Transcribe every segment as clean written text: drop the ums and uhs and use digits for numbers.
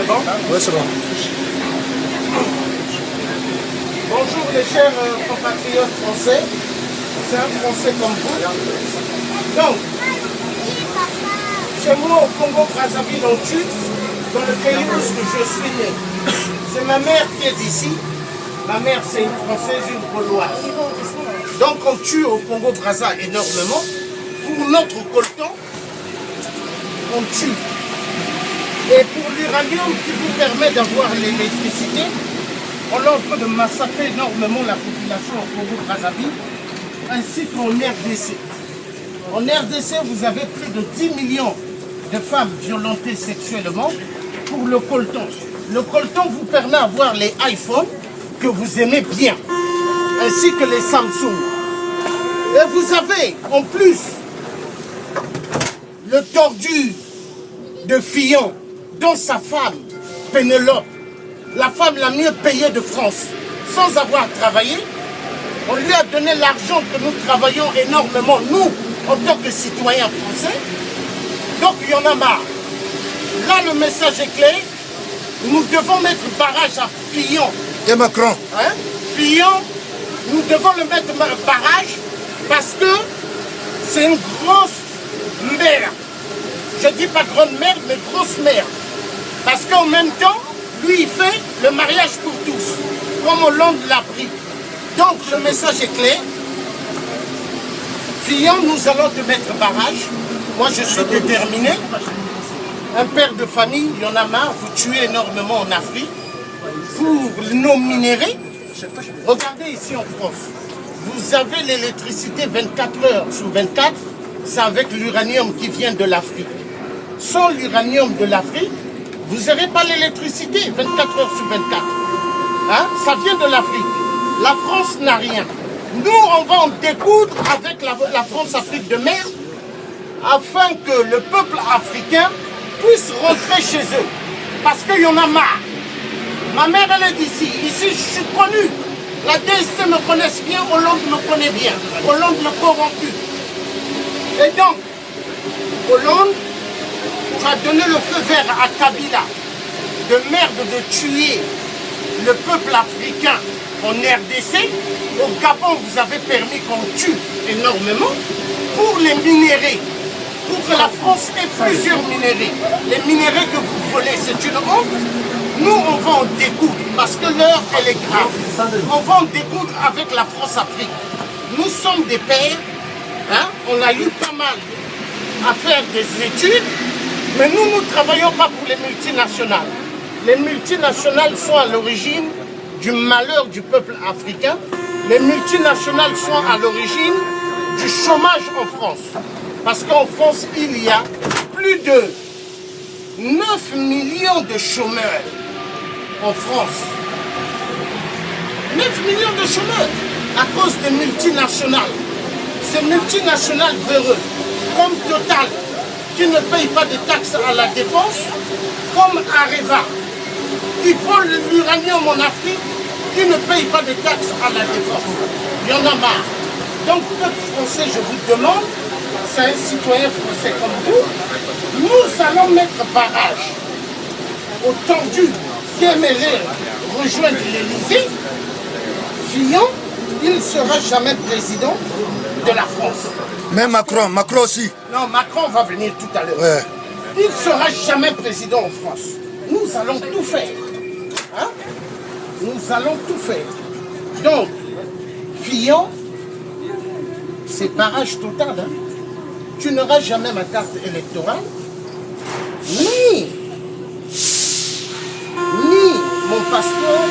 C'est bon? Oui, c'est bon. Bonjour les chers compatriotes français. C'est un Français comme vous. Donc, chez moi au Congo-Brazzaville, on tue, dans le pays où je suis né. C'est ma mère qui est ici. Ma mère, c'est une Française, une Gauloise. Donc, on tue au Congo-Brazza énormément. Pour notre coltan, on tue. Et pour l'uranium qui vous permet d'avoir l'électricité, on est en train de massacrer énormément la population au Congo-Brazzaville, ainsi qu'en RDC. En RDC, vous avez plus de 10 millions de femmes violentées sexuellement pour le coltan. Le coltan vous permet d'avoir les iPhones que vous aimez bien, ainsi que les Samsung. Et vous avez en plus le tordu de Fillon, dont sa femme, Pénélope, la femme la mieux payée de France, sans avoir travaillé. On lui a donné l'argent que nous travaillons énormément, nous, en tant que citoyens français. Donc il y en a marre. Là, le message est clair. Nous devons mettre barrage à Fillon. Et Macron. Hein? Fillon, nous devons le mettre barrage parce que c'est une grosse merde. Je ne dis pas grande merde, mais grosse merde. Parce qu'en même temps, lui, il fait le mariage pour tous, comme Hollande l'a pris. Donc, le message est clair. Fillon, nous allons te mettre barrage. Moi, je suis déterminé. Un père de famille, il y en a marre, vous tuez énormément en Afrique pour nos minéraux. Regardez ici en France, vous avez l'électricité 24 heures sur 24, c'est avec l'uranium qui vient de l'Afrique. Sans l'uranium de l'Afrique, vous n'aurez pas l'électricité 24 heures sur 24. Hein? Ça vient de l'Afrique. La France n'a rien. Nous, on va en découdre avec la France-Afrique de mer afin que le peuple africain puisse rentrer chez eux. Parce qu'il y en a marre. Ma mère, elle est d'ici. Ici, je suis connu. La DST me connaisse bien, Hollande me connaît bien. Hollande le corrompu. Et donc, Hollande, tu as donné le feu vert à Kabila de merde de tuer le peuple africain en RDC. Au Gabon, vous avez permis qu'on tue énormément pour les minéraux. Pour que la France ait plusieurs minéraux. Les minéraux que vous volez, c'est une honte. Nous, on va en découdre parce que l'heure, elle est grave. On va en découdre avec la France-Afrique. Nous sommes des pères. Hein? On a eu pas mal à faire des études. Mais nous, nous ne travaillons pas pour les multinationales. Les multinationales sont à l'origine du malheur du peuple africain. Les multinationales sont à l'origine du chômage en France. Parce qu'en France, il y a plus de 9 millions de chômeurs en France. 9 millions de chômeurs à cause des multinationales. Ces multinationales véreux, comme Total, qui ne paye pas de taxes à la défense, comme Areva, qui vole l'uranium en Afrique, qui ne paye pas de taxes à la défense. Il y en a marre. Donc, peuple français, je vous demande, c'est un citoyen français comme vous, nous allons mettre barrage aux tendus qui aimeraient rejoindre l'Élysée. Fillon, il ne sera jamais président de la France. Mais Macron aussi. Non, Macron va venir tout à l'heure. Ouais. Il ne sera jamais président en France. Nous allons tout faire. Hein? Nous allons tout faire. Donc, Fillon, c'est barrage total. Hein? Tu n'auras jamais ma carte électorale, ni mon passeport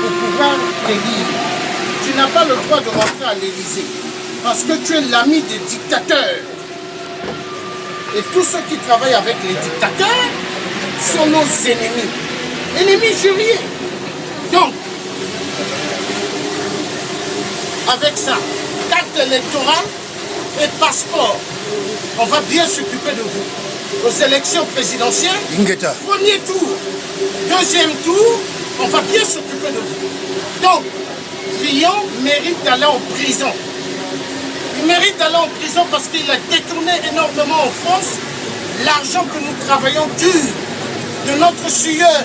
pour pouvoir t'élire. Tu n'as pas le droit de rentrer à l'Élysée parce que tu es l'ami des dictateurs. Et tous ceux qui travaillent avec les dictateurs sont nos ennemis. Ennemis juriers. Donc, avec ça, carte électorale et passeport, on va bien s'occuper de vous. Aux élections présidentielles, premier tour, deuxième tour, on va bien s'occuper de vous. Donc, Fillon mérite d'aller en prison. Il mérite d'aller en prison parce qu'il a détourné énormément en France l'argent que nous travaillons dur de notre sueur.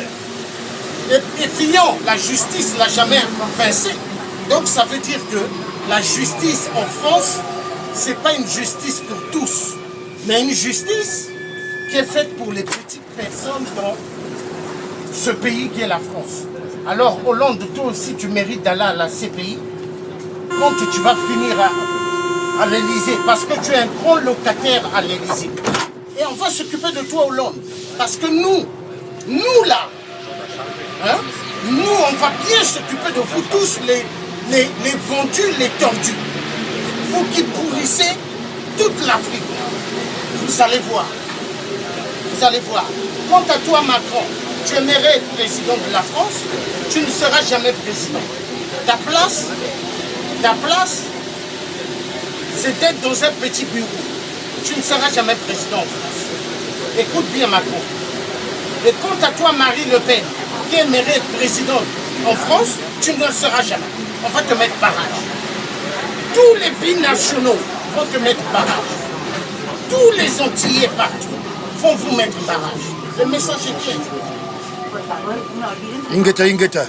Et Fillon, la justice l'a jamais pincé. Donc ça veut dire que la justice en France, c'est pas une justice pour tous, mais une justice qui est faite pour les petites personnes dans ce pays qui est la France. Alors Hollande, toi aussi tu mérites d'aller à la CPI quand tu vas finir à l'Élysée, parce que tu es un grand locataire à l'Élysée. Et on va s'occuper de toi Hollande, parce que nous là, hein, nous on va bien s'occuper de vous tous, les vendus, les tordus. Vous qui pourrissez toute l'Afrique. Vous allez voir. Vous allez voir. Quant à toi, Macron, tu aimerais être président de la France, tu ne seras jamais président. Ta place, c'est d'être dans un petit bureau. Tu ne seras jamais président en France. Écoute bien, Macron. Et quant à toi, Marine Le Pen, qui aimerait être présidente en France, tu ne le seras jamais. On va te mettre barrage. Tous les binationaux vont te mettre barrage. Tous les Antillais partout vont vous mettre barrage. Le message est clair. Ingeta.